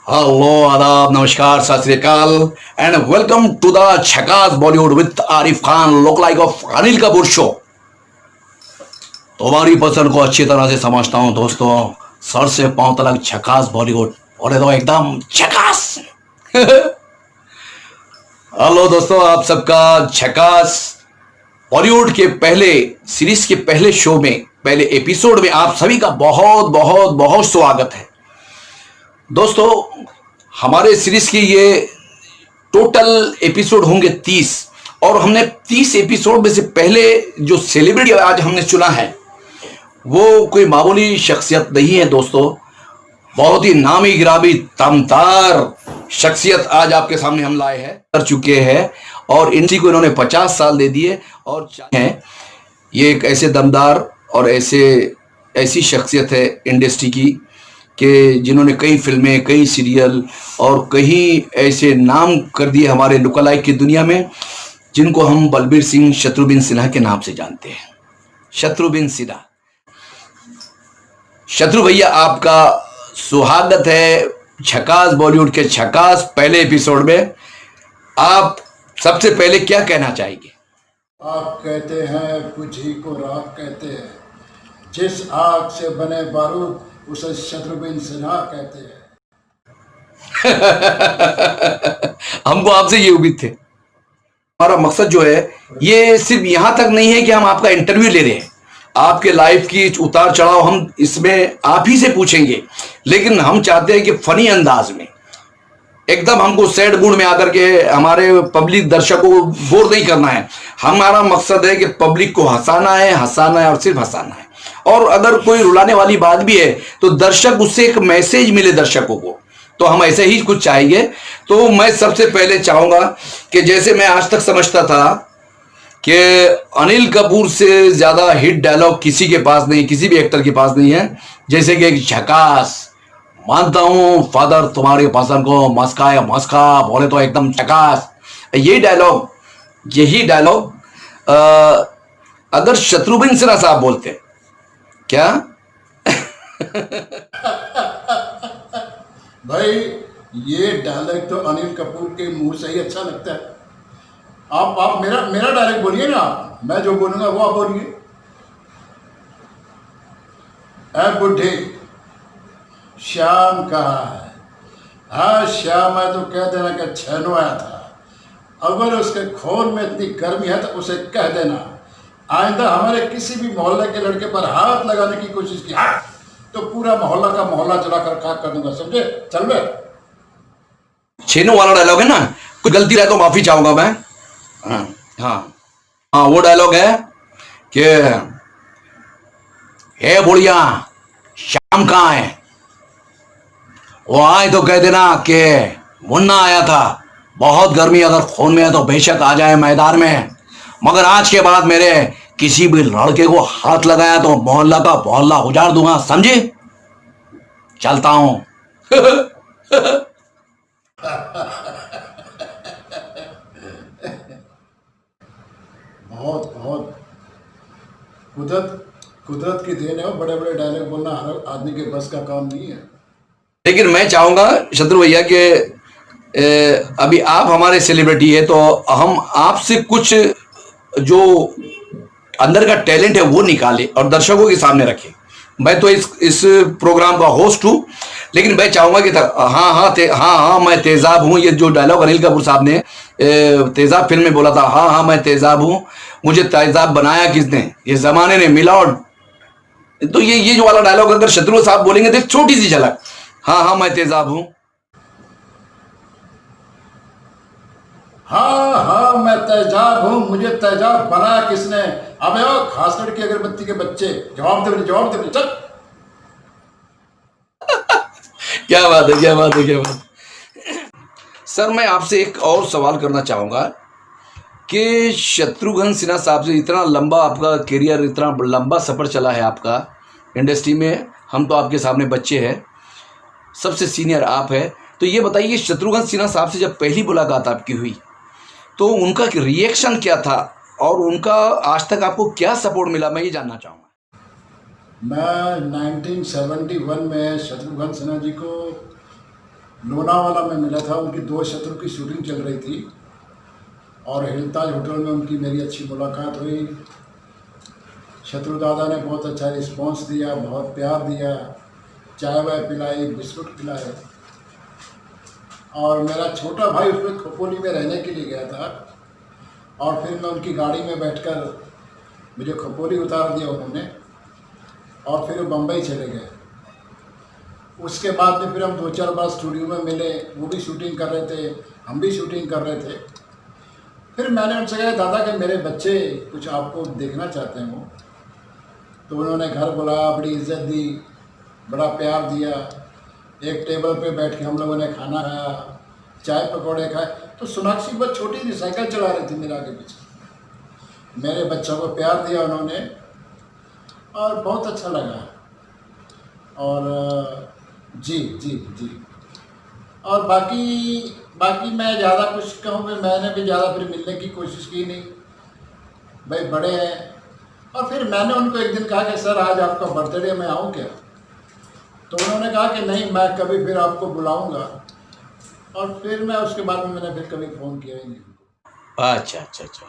Hello आदाब नमस्कार सत श्री अकाल एंड वेलकम टू द झकास Bollywood with Arif Khan look like of Anil Kapoor show. तुम्हारी पसंद को अच्छी तरह से समझता हूं दोस्तों। सर से पांव तक झकास बॉलीवुड बोले तो एकदम झकास। हेलो दोस्तों, आप सबका झकास बॉलीवुड के पहले सीरीज के पहले शो में पहले एपिसोड में आप सभी का बहुत बहुत बहुत स्वागत है दोस्तों। हमारे सीरीज की ये टोटल एपिसोड होंगे 30 और हमने 30 एपिसोड में से पहले जो सेलिब्रिटी आज हमने चुना है वो कोई मामूली शख्सियत नहीं है दोस्तों। बहुत ही नामी गिरामी दमदार शख्सियत आज आपके सामने हम लाए हैं कर चुके हैं और इनसी को इन्होंने 50 साल दे दिए और हैं। ये एक ऐसे दमदार और ऐसी शख्सियत है इंडस्ट्री की कि जिन्होंने कई फिल्में, कई सीरियल और कई ऐसे नाम कर दिए हमारे लुकालाइक की दुनिया में, जिनको हम बलबीर सिंह शत्रुघ्न सिन्हा के नाम से जानते हैं। शत्रुघ्न सिन्हा, शत्रु भैया आपका स्वागत है झकास बॉलीवुड के झकास पहले एपिसोड में। आप सबसे पहले क्या कहना चाहेंगे? आप कहते हैं बुझी को राख कहते हैं, जिस आग से बने बारूद उसे शत्रुघ्न सिन्हा कहते हैं। हमको आपसे ये उम्मीद थे। हमारा मकसद जो है ये सिर्फ यहां तक नहीं है कि हम आपका इंटरव्यू ले रहे हैं। आपके लाइफ की उतार चढ़ाव हम इसमें आप ही से पूछेंगे, लेकिन हम चाहते हैं कि फनी अंदाज में एकदम हमको सैड मूड में आकर के हमारे पब्लिक दर्शकों को बोर नहीं करना है। हमारा मकसद है कि पब्लिक को हंसाना है और सिर्फ हंसाना है। और अगर कोई रुलाने वाली बात भी है तो दर्शक उससे एक मैसेज मिले दर्शकों को, तो हम ऐसे ही कुछ चाहेंगे। तो मैं सबसे पहले चाहूंगा कि जैसे मैं आज तक समझता था कि अनिल कपूर से ज्यादा हिट डायलॉग किसी के पास नहीं, किसी भी एक्टर के पास नहीं है। जैसे कि एक झकास, मानता हूं फादर तुम्हारी पसंद को मस्का या मस्का बोले तो एकदम झकास। यही डायलॉग अगर शत्रुघ्न सिन्हा साहब बोलते क्या? भाई ये डायलॉग तो अनिल कपूर के मुंह से ही अच्छा लगता है। आप मेरा डायलॉग बोलिए ना, मैं जो बोलूंगा वो आप बोलिए। ऐ बुढ़े श्याम कहाँ है? हाँ श्याम है तो कह देना कि छेनो आया था। अगर उसके खून में इतनी गर्मी है तो उसे कह देना आइंदा हमारे किसी भी मोहल्ले के लड़के पर हाथ लगाने की कोशिश की तो पूरा मोहल्ला का मोहल्ला जलाकर खाक कर दूंगा, समझे? चल बे। छेनो वाला डायलॉग है ना, कुछ गलती रहे तो माफी चाहूंगा मैं। हाँ, वो डायलॉग है कि हे बुढ़िया शाम कहाँ है? वो आए तो कह देना कि मुन्ना आया था। बहुत गर्मी अगर खून में है तो बेशक आ जाए मैदान में, मगर आज के बाद मेरे किसी भी लड़के को हाथ लगाया तो मोहल्ला का मोहल्ला उजाड़ दूंगा, समझे? चलता हूं। बहुत बहुत कुदरत की देन है। बड़े बड़े डायलॉग बोलना हर आदमी के बस का काम नहीं है। लेकिन मैं चाहूंगा शत्रु भैया कि अभी आप हमारे सेलिब्रिटी है तो हम आपसे कुछ जो अंदर का टैलेंट है वो निकाले और दर्शकों के सामने रखें। मैं तो इस प्रोग्राम का होस्ट हूं, लेकिन मैं चाहूंगा कि हाँ मैं तेजाब हूं। ये जो डायलॉग अनिल कपूर साहब ने तेजाब फिल्म में बोला था, हाँ मैं तेजाब हूं, मुझे तेजाब बनाया किसने, ये जमाने ने मिलावट। तो ये जो वाला डायलॉग अगर शत्रु साहब बोलेंगे तो एक छोटी सी झलक, हाँ मैं तेजाब हूं। हाँ मैं तेजाब हूँ, मुझे तेजाब बनाया किसने? अबे ओ खासकर की अगरबत्ती के बच्चे, जवाब दे मुझे, चल। क्या बात है। सर मैं आपसे एक और सवाल करना चाहूंगा कि शत्रुघ्न सिन्हा साहब से इतना लंबा आपका करियर, इतना लंबा सफर चला है आपका इंडस्ट्री में। हम तो आपके सामने बच्चे हैं, सबसे सीनियर आप है। तो ये बताइए शत्रुघ्न सिन्हा साहब से जब पहली मुलाकात आपकी हुई तो उनका रिएक्शन क्या था और उनका आज तक आपको क्या सपोर्ट मिला, मैं ये जानना चाहूँगा। मैं 1971 में शत्रुघ्न सिन्हा जी को लोनावाला में मिला था। उनकी दो शत्रु की शूटिंग चल रही थी और हिलताज होटल में उनकी मेरी अच्छी मुलाकात हुई। शत्रु दादा ने बहुत अच्छा रिस्पॉन्स दिया, बहुत प्यार दिया, चाय वाय पिलाई, बिस्कुट खिलाए। और मेरा छोटा भाई उसमें खोपोली में रहने के लिए गया था और फिर मैं उनकी गाड़ी में बैठकर मुझे खोपोली उतार दिया उन्होंने और फिर वो बम्बई चले गए। उसके बाद में फिर हम 2-4 बार स्टूडियो में मिले, वो भी शूटिंग कर रहे थे, हम भी शूटिंग कर रहे थे। फिर मैंने उनसे कहा दादा कि मेरे बच्चे कुछ आपको देखना चाहते हैं वो। तो उन्होंने घर बुलाया, बड़ी इज्जत दी, बड़ा प्यार दिया। एक टेबल पे बैठ के हम लोगों ने खाना खाया, चाय पकौड़े खाए। तो सोनाक्षी बहुत छोटी सी साइकिल चला रही थी मेरे आगे पीछे। मेरे बच्चों को प्यार दिया उन्होंने और बहुत अच्छा लगा। और जी जी जी। और बाकी मैं ज़्यादा कुछ कहूँ कि मैंने भी ज़्यादा फिर मिलने की कोशिश की नहीं, भाई बड़े हैं। और फिर मैंने उनको एक दिन कहा कि सर आज आपका बर्थडे, मैं आऊँ क्या? तो उन्होंने कहा कि नहीं, मैं कभी फिर आपको बुलाऊंगा। और फिर मैं उसके बाद में मैंने फिर कभी फ़ोन किया ही नहीं। अच्छा अच्छा अच्छा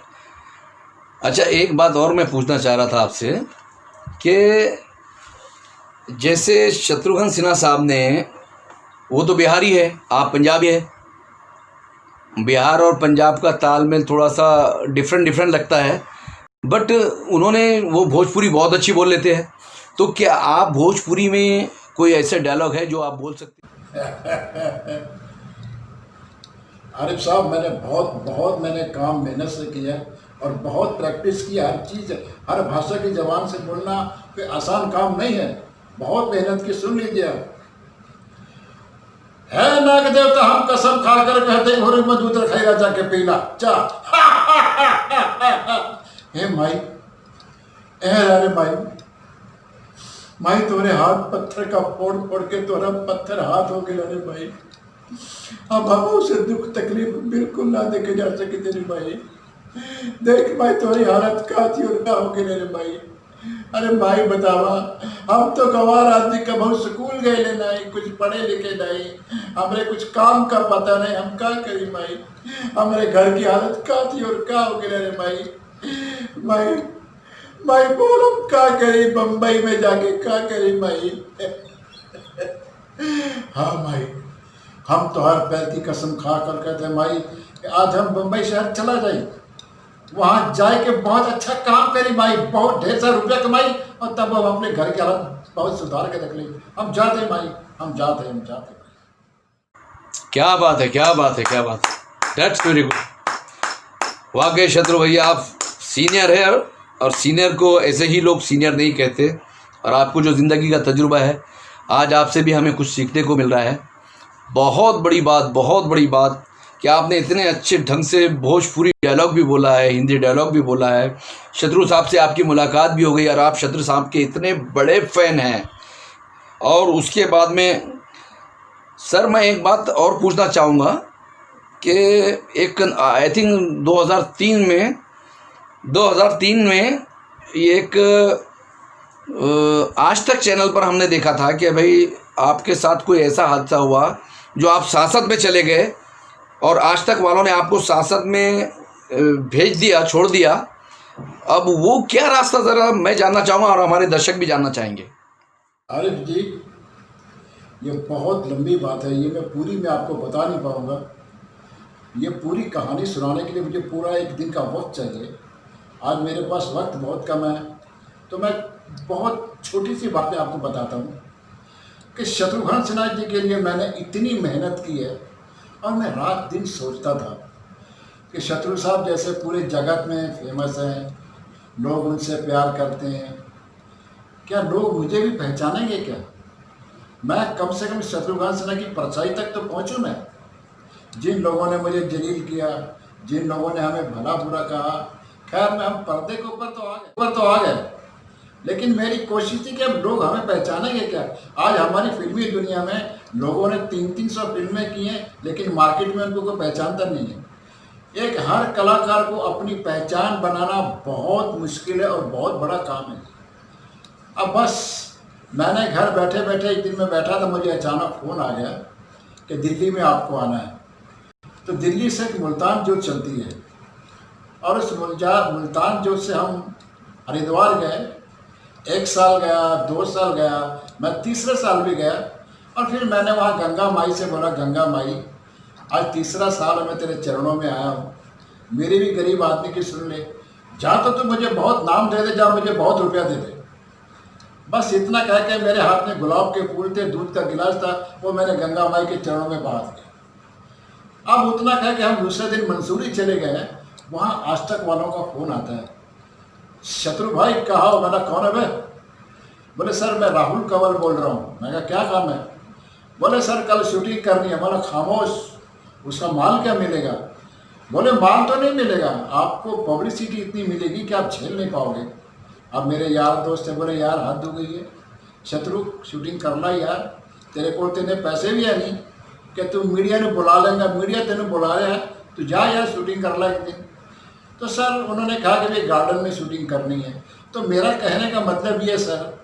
अच्छा, एक बात और मैं पूछना चाह रहा था आपसे कि जैसे शत्रुघ्न सिन्हा साहब ने, वो तो बिहारी है, आप पंजाबी है, बिहार और पंजाब का तालमेल थोड़ा सा डिफरेंट लगता है, बट उन्होंने वो भोजपुरी बहुत अच्छी बोल लेते हैं। तो क्या आप भोजपुरी में कोई ऐसे डायलॉग है जो आप बोल सकते हैं? आरिफ साहब, मैंने बहुत मैंने काम मेहनत से किया और बहुत प्रैक्टिस की। हर चीज़, हर भाषा की ज़बान से बोलना कोई आसान काम नहीं है, बहुत मेहनत की। सुन लीजिए, है नाग देवता हम कसम खाकर कहते घोड़े में दूध रखेगा जाके पीला चा। हे माई, अरे माई तोरे हाथ पत्थर का फोड़ के तोरा पत्थर हाथ हो गया रे भाई। अब हम उसे दुख तकलीफ बिल्कुल ना देखे जा सके तेरी भाई। देख भाई तोरी हालत का थी और का हो गई रे भाई। अरे भाई बतावा, हम तो गंवार आदमी का बहुत स्कूल गए ले नहीं, कुछ पढ़े लिखे नहीं, हमरे कुछ काम का पता नहीं, हम क्या करी भाई। हमारे घर की हालत का थी और का हो गई रे भाई। माई बोल हम क्या करी, बम्बई में जाके क्या करी माई। हाँ माई, हम तो हर पैर की कसम खा कर कहते माई कि आज हम बम्बई शहर चला जाए, वहाँ जाए के बहुत अच्छा काम करी माई, बहुत ढेर सारा रुपया कमाई और तब हम अपने घर की हालत बहुत सुधार के रख ली। हम जाते माई, हम जाते। क्या बात है, क्या बात है, क्या बात है, दैट्स वेरी गुड। वाकई शत्रु भैया आप सीनियर है और सीनियर को ऐसे ही लोग सीनियर नहीं कहते। और आपको जो ज़िंदगी का तजुर्बा है, आज आपसे भी हमें कुछ सीखने को मिल रहा है। बहुत बड़ी बात कि आपने इतने अच्छे ढंग से भोजपुरी डायलॉग भी बोला है, हिंदी डायलॉग भी बोला है। शत्रु साहब से आपकी मुलाकात भी हो गई और आप शत्रु साहब के इतने बड़े फ़ैन हैं। और उसके बाद में सर मैं एक बात और पूछना चाहूँगा कि एक आई थिंक 2003 में एक आज तक चैनल पर हमने देखा था कि भाई आपके साथ कोई ऐसा हादसा हुआ जो आप सांसद में चले गए और आज तक वालों ने आपको सांसद में भेज दिया, छोड़ दिया। अब वो क्या रास्ता, ज़रा मैं जानना चाहूँगा और हमारे दर्शक भी जानना चाहेंगे। आरिफ जी, ये बहुत लंबी बात है, ये मैं आपको बता नहीं पाऊँगा। ये पूरी कहानी सुनाने के लिए मुझे पूरा एक दिन का वक्त चाहिए। आज मेरे पास वक्त बहुत कम है, तो मैं बहुत छोटी सी बातें आपको बताता हूँ कि शत्रुघ्न सिन्हा जी के लिए मैंने इतनी मेहनत की है और मैं रात दिन सोचता था कि शत्रु साहब जैसे पूरे जगत में फेमस हैं, लोग उनसे प्यार करते हैं, क्या लोग मुझे भी पहचानेंगे क्या? मैं कम से कम शत्रुघ्न सिन्हा की परछाई तक तो पहुँचूँ मैं। जिन लोगों ने मुझे जलील किया, जिन लोगों ने हमें भला बुरा कहा, खैर मैं हम पर्दे के ऊपर तो आ गए, लेकिन मेरी कोशिश थी कि अब लोग हमें पहचानेंगे क्या। आज हमारी फिल्मी दुनिया में लोगों ने 300 फिल्में की हैं, लेकिन मार्केट में उनको कोई पहचानता नहीं है। एक हर कलाकार को अपनी पहचान बनाना बहुत मुश्किल है और बहुत बड़ा काम है। अब बस मैंने घर बैठे एक दिन में बैठा था, मुझे अचानक फ़ोन आ गया कि दिल्ली में आपको आना है। तो दिल्ली से एक मुल्तान जोत चलती है और उस मुल्तान जोत से हम हरिद्वार गए। 1 साल गया, 2 साल गया, मैं तीसरे साल भी गया और फिर मैंने वहाँ गंगा माई से बोला, गंगा माई आज तीसरा साल मैं तेरे चरणों में आया हूँ, मेरी भी गरीब आदमी की सुन ले, जहाँ तो तू मुझे बहुत नाम दे दे, जहाँ मुझे बहुत रुपया दे दे। बस इतना कह के मेरे हाथ में गुलाब के फूल थे, दूध का गिलास था, वो मैंने गंगा माई के चरणों में बहा दिया। अब उतना कह के हम दूसरे दिन मंसूरी चले गए। वहाँ आज तक वालों का फ़ोन आता है, शत्रु भाई कहा हो? मैंने कौन है बे? बोले सर मैं राहुल कंवल बोल रहा हूँ। मैं कहा क्या काम है? बोले सर कल शूटिंग करनी है। बोला खामोश, उसका माल क्या मिलेगा? बोले माल तो नहीं मिलेगा, आपको पब्लिसिटी इतनी मिलेगी कि आप झेल नहीं पाओगे। अब मेरे यार दोस्त है, बोले यार हद हो गई है, शत्रु शूटिंग करना यार, तेरे को तेने पैसे भी है नहीं कि तू मीडिया ने बुला लेगा, मीडिया तेने बुला रहा है, तू जा यार शूटिंग कर ला एक दिन। तो सर उन्होंने कहा कि भाई गार्डन में शूटिंग करनी है। तो मेरा कहने का मतलब ये सर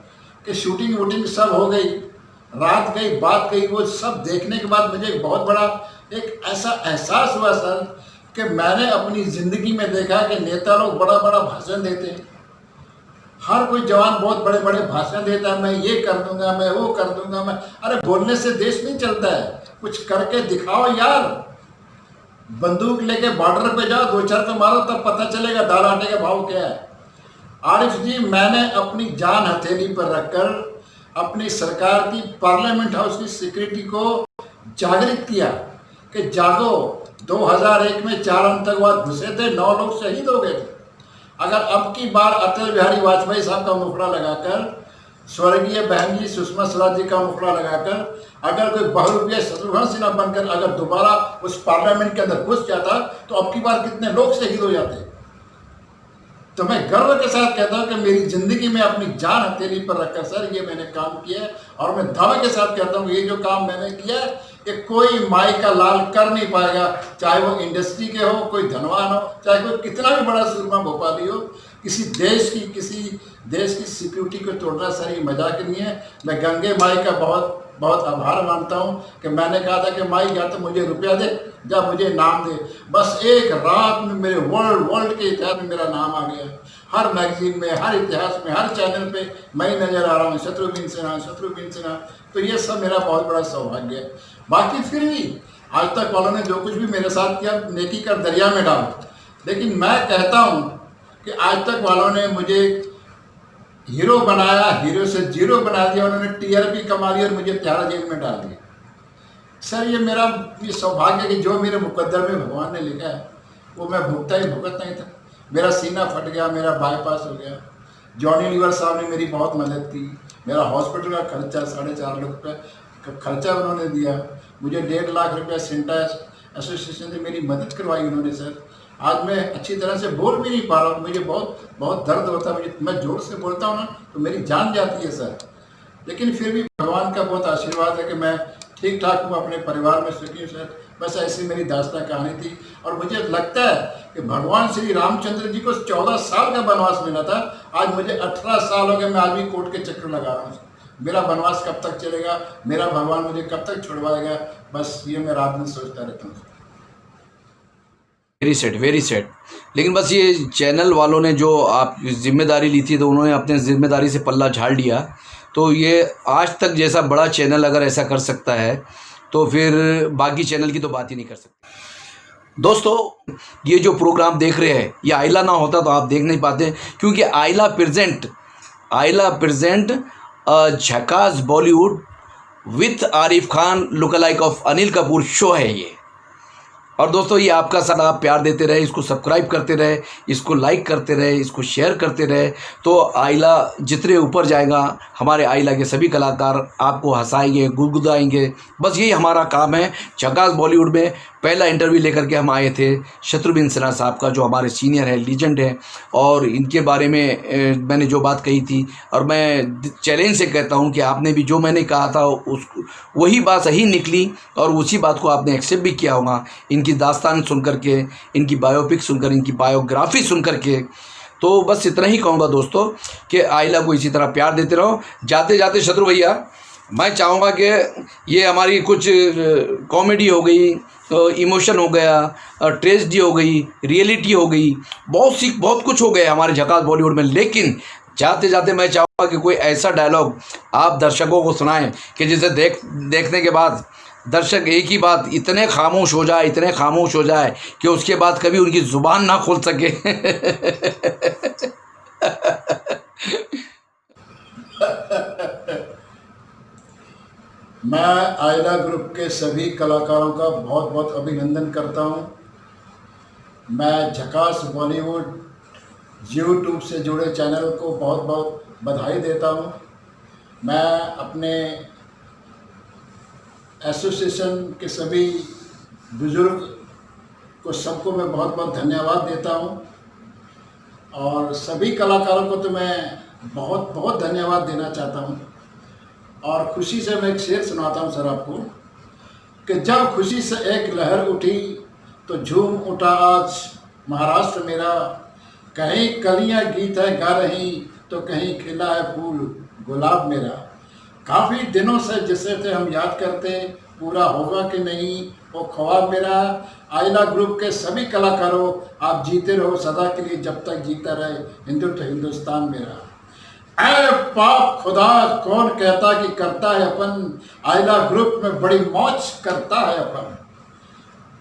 कि शूटिंग वूटिंग सब हो गई, रात गई, बात गई, वो सब देखने के बाद मुझे बहुत बड़ा एक ऐसा एहसास हुआ सर कि मैंने अपनी ज़िंदगी में देखा कि नेता लोग बड़ा बड़ा भाषण देते हैं, हर कोई जवान बहुत बड़े बड़े भाषण देता है, मैं ये कर दूंगा, मैं वो कर दूंगा, मैं अरे बोलने से देश नहीं चलता है, कुछ करके दिखाओ यार। बंदूक लेके बॉर्डर पे जाओ, 2-4 तो मारो, तब पता चलेगा दाल आटे का भाव क्या है। आरिफ जी मैंने अपनी जान हथेली पर रखकर अपनी सरकार की पार्लियामेंट हाउस की सिक्योरिटी को जागृत किया कि जागो, 2001 में 4 आतंकवाद घुसे थे, 9 लोग शहीद हो गए थे। अगर अब की बार अटल बिहारी वाजपेयी साहब का मुखड़ा लगाकर, स्वर्गीय बहन जी सुषमा स्वराज जी का मुखड़ा लगाकर, अगर कोई बहुरूपिया शत्रुघ्न सिन्हा बनकर अगर दोबारा उस पार्लियामेंट के अंदर घुस जाता तो अब की बार कितने लोग शहीद हो जाते। तो मैं गर्व के साथ कहता हूं कि मेरी जिंदगी में अपनी जान हथेली पर रखकर सर ये मैंने काम किया है, और मैं दावे के साथ कहता हूं ये जो काम मैंने किया है ये कोई माई का लाल कर नहीं पाएगा, चाहे वो इंडस्ट्री के हो, कोई धनवान हो, चाहे कोई कितना भी बड़ा सूरमा भोपाली हो। किसी देश की सिक्योरिटी को तोड़ना सर ये मजाक नहीं है। मैं गंगे माई का बहुत बहुत आभार मानता हूँ कि मैंने कहा था कि माई या तो मुझे रुपया दे, या मुझे नाम दे। बस एक रात में मेरे वर्ल्ड के इतिहास में मेरा नाम आ गया, हर मैगजीन में, हर इतिहास में, हर चैनल पे मैं ही नजर आ रहा हूँ, शत्रुघ्न सिन्हा। तो ये सब मेरा बहुत बड़ा सौभाग्य है। बाकी फिर भी आज तक वालों ने जो कुछ भी मेरे साथ किया, नेकी कर दरिया में डाल। लेकिन मैं कहता हूँ कि आज तक वालों ने मुझे हीरो बनाया, हीरो से जीरो बना दिया, उन्होंने TRP कमा ली और मुझे तिहाड़ जेल में डाल दिया। सर ये मेरा ये सौभाग्य है कि जो मेरे मुकद्दर में भगवान ने लिखा है वो मैं भुगता नहीं था। मेरा सीना फट गया, मेरा बाईपास हो गया, जॉनी लीवर साहब ने मेरी बहुत मदद की, मेरा हॉस्पिटल का खर्चा 4.5 लाख रुपये खर्चा उन्होंने दिया, मुझे 1.5 लाख रुपये सिंटा एसोसिएशन से मेरी मदद करवाई उन्होंने। सर आज मैं अच्छी तरह से बोल भी नहीं पा रहा हूँ, मुझे बहुत बहुत दर्द होता है, मुझे मैं जोर से बोलता हूँ ना तो मेरी जान जाती है सर। लेकिन फिर भी भगवान का बहुत आशीर्वाद है कि मैं ठीक ठाक हूँ, अपने परिवार में सुखी हूँ सर। बस ऐसी मेरी दास्तां कहानी थी। और मुझे लगता है कि भगवान श्री रामचंद्र जी को 14 साल का वनवास मिला था, आज मुझे 18 साल हो गए, मैं आज भी कोर्ट के चक्कर लगा रहा हूँ। मेरा वनवास कब तक चलेगा, मेरा भगवान मुझे कब तक छुड़वाएगा, बस ये मैं रात दिन सोचता रहता हूँ। Very set. लेकिन बस ये चैनल वालों ने जो आप जिम्मेदारी ली थी तो उन्होंने अपने जिम्मेदारी से पल्ला झाड़ लिया। तो ये आज तक जैसा बड़ा चैनल अगर ऐसा कर सकता है तो फिर बाकी चैनल की तो बात ही नहीं कर सकते। दोस्तों ये जो प्रोग्राम देख रहे हैं ये आइला ना होता तो आप देख नहीं पाते, क्योंकि आइला प्रेजेंट झकास Bollywood with Arif Khan lookalike of Anil Kapoor show है ये। और दोस्तों ये आपका साथ आप प्यार देते रहे, इसको सब्सक्राइब करते रहे, इसको लाइक करते रहे, इसको शेयर करते रहे, तो आइला जितने ऊपर जाएगा हमारे आइला के सभी कलाकार आपको हंसाएंगे, गुदगुदाएंगे। बस यही हमारा काम है। झकास बॉलीवुड में पहला इंटरव्यू लेकर के हम आए थे शत्रुघ्न सिन्हा साहब का, जो हमारे सीनियर है, लीजेंड है, और इनके बारे में मैंने जो बात कही थी, और मैं चैलेंज से कहता हूं कि आपने भी जो मैंने कहा था वही बात सही निकली और उसी बात को आपने एक्सेप्ट भी किया होगा। इनकी दास्तान सुन करके, इनकी बायोपिक सुनकर, इनकी बायोग्राफी सुन करके। तो बस इतना ही कहूँगा दोस्तों कि आइला को इसी तरह प्यार देते रहो। जाते जाते शत्रु भैया मैं चाहूँगा कि ये हमारी कुछ कॉमेडी हो गई, इमोशन हो गया, ट्रेजेडी हो गई, रियलिटी हो गई, बहुत कुछ हो गया हमारे झकास बॉलीवुड में। लेकिन जाते जाते मैं चाहूँगा कि कोई ऐसा डायलॉग आप दर्शकों को सुनाएं कि जिसे देखने के बाद दर्शक एक ही बात इतने खामोश हो जाए कि उसके बाद कभी उनकी ज़ुबान ना खोल सके। मैं आइला ग्रुप के सभी कलाकारों का बहुत बहुत अभिनंदन करता हूं। मैं झकास बॉलीवुड यूट्यूब से जुड़े चैनल को बहुत बहुत बधाई देता हूं। मैं अपने एसोसिएशन के सभी बुजुर्ग को सबको मैं बहुत बहुत धन्यवाद देता हूं, और सभी कलाकारों को तो मैं बहुत बहुत धन्यवाद देना चाहता हूं। और खुशी से मैं एक शेर सुनाता हूं सर आपको, कि जब खुशी से एक लहर उठी तो झूम उठा आज महाराष्ट्र मेरा। कहीं कलियां गीत है गा रही तो कहीं खिला है फूल गुलाब मेरा। काफ़ी दिनों से जिसे थे हम याद करते, पूरा होगा कि नहीं वो ख्वाब मेरा। आइला ग्रुप के सभी कलाकारों, आप जीते रहो सदा के लिए, जब तक जीता रहे हिंदुस्तान मेरा। ऐ पाप खुदा कौन कहता कि करता है अपन, आइला ग्रुप में बड़ी मौज करता है अपन।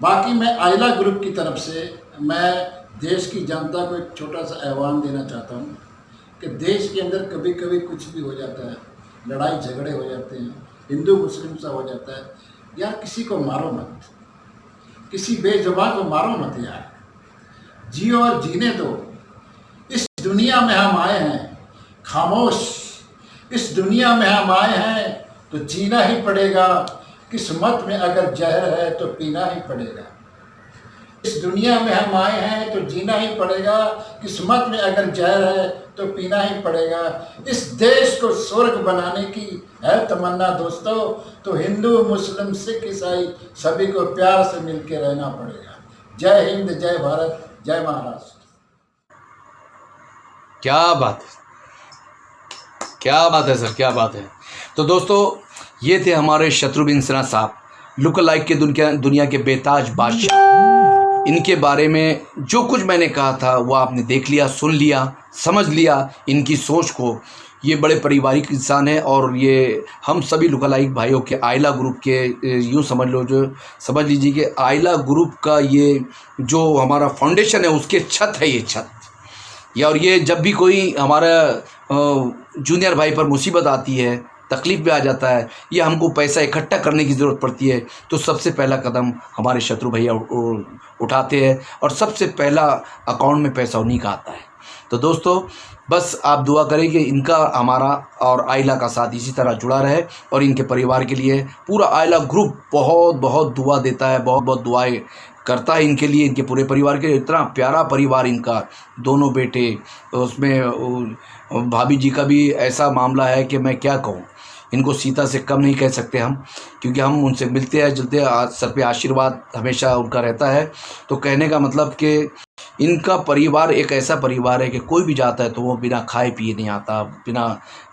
बाकी मैं आइला ग्रुप की तरफ से मैं देश की जनता को एक छोटा सा आह्वान देना चाहता हूँ कि देश के अंदर कभी कभी कुछ भी हो जाता है, लड़ाई झगड़े हो जाते हैं, हिंदू मुस्लिम सा हो जाता है। यार किसी को मारो मत, किसी बेजुबान को मारो मत यार, जियो और जीने दो। इस दुनिया में हम आए हैं खामोश, इस दुनिया में हम आए हैं तो जीना ही पड़ेगा। किस्मत में अगर जहर है तो पीना ही पड़ेगा। इस दुनिया में हम आए हैं तो जीना ही पड़ेगा। किस्मत में अगर जहर है तो पीना ही पड़ेगा। इस देश को स्वर्ग बनाने की है तमन्ना दोस्तों, तो हिंदू मुस्लिम सिख ईसाई सभी को प्यार से मिलकर रहना पड़ेगा। जय हिंद, जय भारत, जय महाराष्ट्र। क्या बात है, क्या बात है सर, क्या बात है। तो दोस्तों ये थे हमारे शत्रुघ्न सिन्हा साहब, लुक लाइक के दुनिया के बेताज बादशाह। इनके बारे में जो कुछ मैंने कहा था वो आपने देख लिया, सुन लिया, समझ लिया इनकी सोच को। ये बड़े पारिवारिक इंसान है, और ये हम सभी लुक लाइक भाइयों के आइला ग्रुप के यूँ समझ लीजिए कि आइला ग्रुप का ये जो हमारा फाउंडेशन है उसके छत है ये छत। या और ये जब भी कोई हमारा जूनियर भाई पर मुसीबत आती है, तकलीफ़ में आ जाता है, या हमको पैसा इकट्ठा करने की ज़रूरत पड़ती है, तो सबसे पहला कदम हमारे शत्रु भैया उठाते हैं, और सबसे पहला अकाउंट में पैसा उन्हीं का आता है। तो दोस्तों बस आप दुआ करें कि इनका, हमारा और आइला का साथ इसी तरह जुड़ा रहे, और इनके परिवार के लिए पूरा आइला ग्रुप बहुत बहुत दुआ देता है, बहुत बहुत दुआएं करता है इनके लिए, इनके पूरे परिवार के लिए। इतना प्यारा परिवार इनका, दोनों बेटे, उसमें भाभी जी का भी ऐसा मामला है कि मैं क्या कहूँ, इनको सीता से कम नहीं कह सकते हम, क्योंकि हम उनसे मिलते हैं जुलते हैं, सर पे आशीर्वाद हमेशा उनका रहता है। तो कहने का मतलब कि इनका परिवार एक ऐसा परिवार है कि कोई भी जाता है तो वो बिना खाए पिए नहीं आता,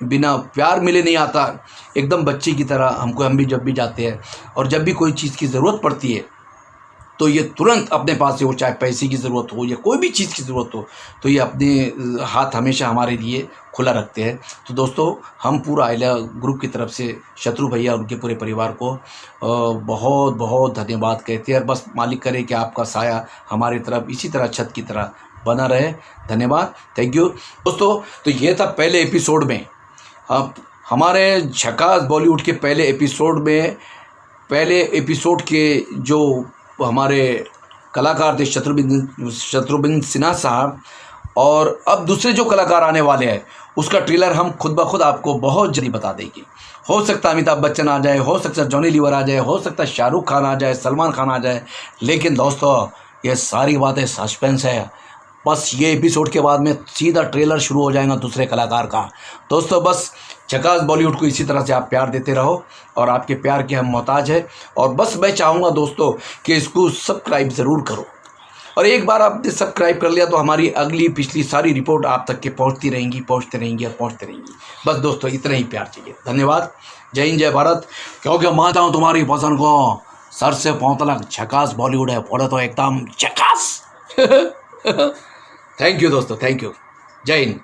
बिना प्यार मिले नहीं आता। एकदम बच्चे की तरह हमको, हम भी जब भी जाते हैं और जब भी कोई चीज़ की ज़रूरत पड़ती है तो ये तुरंत अपने पास से, हो चाहे पैसे की ज़रूरत हो या कोई भी चीज़ की ज़रूरत हो, तो ये अपने हाथ हमेशा हमारे लिए खुला रखते हैं। तो दोस्तों हम पूरा आइला ग्रुप की तरफ से शत्रु भैया और उनके पूरे परिवार को बहुत बहुत धन्यवाद कहते हैं। और बस मालिक करे कि आपका साया हमारी तरफ इसी तरह छत की तरह बना रहे। धन्यवाद, थैंक यू दोस्तों। तो ये था पहले एपिसोड में, अब हमारे झकास बॉलीवुड के पहले एपिसोड के जो हमारे कलाकार थे शत्रुघ्न सिन्हा साहब, और अब दूसरे जो कलाकार आने वाले हैं उसका ट्रेलर हम खुद ब खुद आपको बहुत जल्दी बता देंगे। हो सकता है अमिताभ बच्चन आ जाए, हो सकता है जॉनी लीवर आ जाए, हो सकता है शाहरुख खान आ जाए, सलमान खान आ जाए, लेकिन दोस्तों ये सारी बातें सस्पेंस है। बस ये एपिसोड के बाद में सीधा ट्रेलर शुरू हो जाएगा दूसरे कलाकार का। दोस्तों बस झकास बॉलीवुड को इसी तरह से आप प्यार देते रहो, और आपके प्यार के हम मोहताज हैं। और बस मैं चाहूँगा दोस्तों कि इसको सब्सक्राइब ज़रूर करो, और एक बार आपने सब्सक्राइब कर लिया तो हमारी अगली पिछली सारी रिपोर्ट आप तक के पहुंचती रहेंगी बस दोस्तों इतना ही प्यार चाहिए। धन्यवाद। जय हिंद जय भारत। क्योंकि मानता हूँ तुम्हारी पसंद को, सर से पांव तक झकास बॉलीवुड है, बोले तो एकदम झकास। थैंक यू दोस्तों, थैंक यू। जय हिंद।